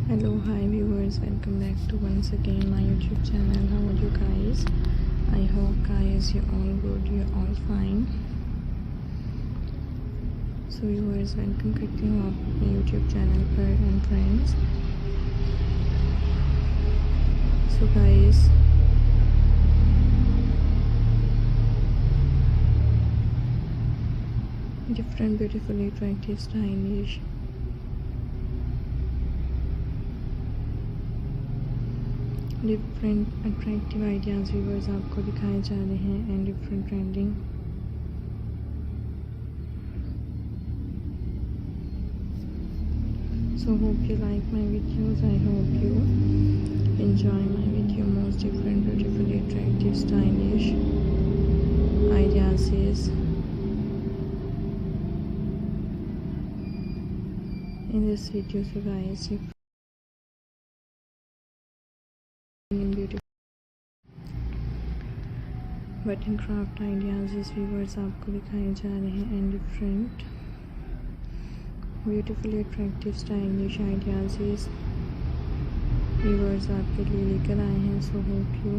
Hello, hi viewers, welcome back to once again my YouTube channel. How are you guys? I hope guys you're all good, you're all fine. So viewers, welcome करती हूँ आप अपने YouTube channel पर and friends. So guys, different beautifully attractive stylish different attractive ideas viewers आपको दिखाए जा रहे हैं and different trending so hope you like my videos. I hope you enjoy my video. Most different beautifully attractive stylish ideas is in this video. So guys, if in beauty button craft ideas इस viewers आपको दिखाए जा रहे हैं and different beautifully attractive stylish ideas इस viewers आपके लिए लेकर आए हैं. So hope you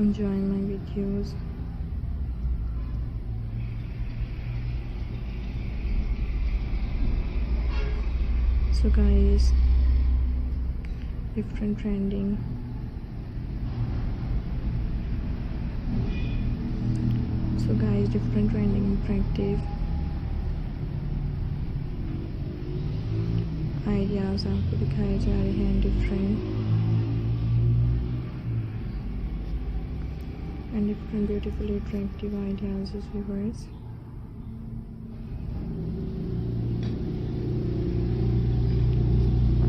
enjoy my videos. So guys, different trending different trending attractive ideas आपको दिखाए जा रहे हैं. different beautifully attractive ideas as viewers.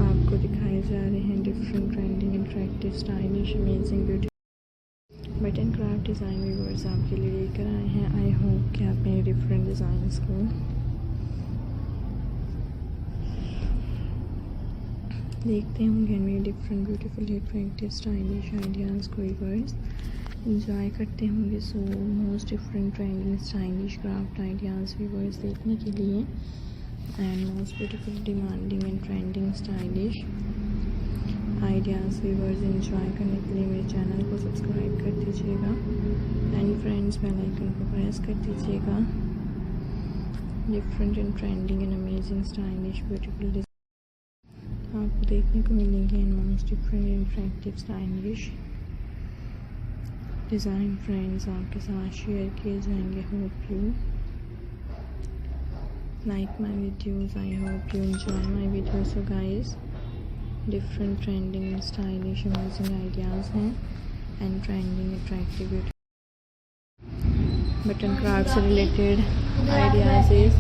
आपको दिखाए जा रहे हैं different trending attractive stylish amazing beauty button craft design viewers आपके लिए लेकर आए हैं. आई होप कि आप मेरे डिफरेंट डिज़ाइंस को देखते होंगे, मेरे different beautifully attractive stylish ideas को व्यूवर्स इंजॉय करते होंगे. So most different trending stylish craft ideas viewers देखने के लिए and most beautiful demanding and trending stylish ideas viewers enjoy करने के लिए मेरे चैनल को सब्सक्राइब कर दीजिएगा एंड फ्रेंड्स बेल आइकन को प्रेस कर दीजिएगा. Different and trending and amazing stylish beautiful design आपको देखने को मिलेंगे and most different and attractive stylish design friends आपके साथ शेयर किए जाएंगे. Hope you like my videos. I hope you enjoy my videos. So guys, different trending stylish amazing ideas हैं and trending attractive button craft से related ideas is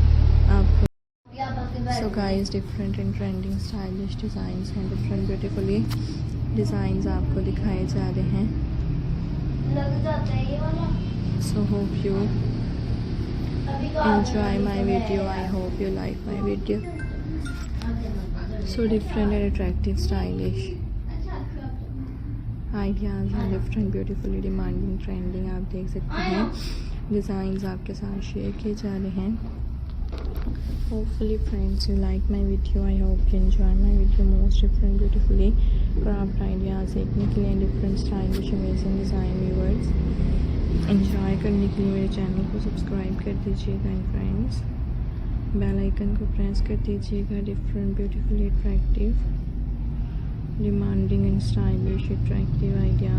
आपको. So guys, different and trending stylish designs हैं, different beautifully designs आपको दिखाए जा रहे हैं. So hope you enjoy my video. I hope you like my video. So different and attractive stylish ideas and different beautifully demanding trending आप देख सकते हैं डिज़ाइंस आपके साथ शेयर किए जा रहे हैं. Hopefully friends you like my video. I hope you enjoy my video. Most different beautifully craft ideas देखने के लिए different stylish amazing design viewers enjoy करने के लिए मेरे चैनल को सब्सक्राइब कर दीजिएगा एंड फ्रेंड्स बेल आइकन को प्रेस कर दीजिएगा. Different beautifully attractive demanding and stylish attractive ideas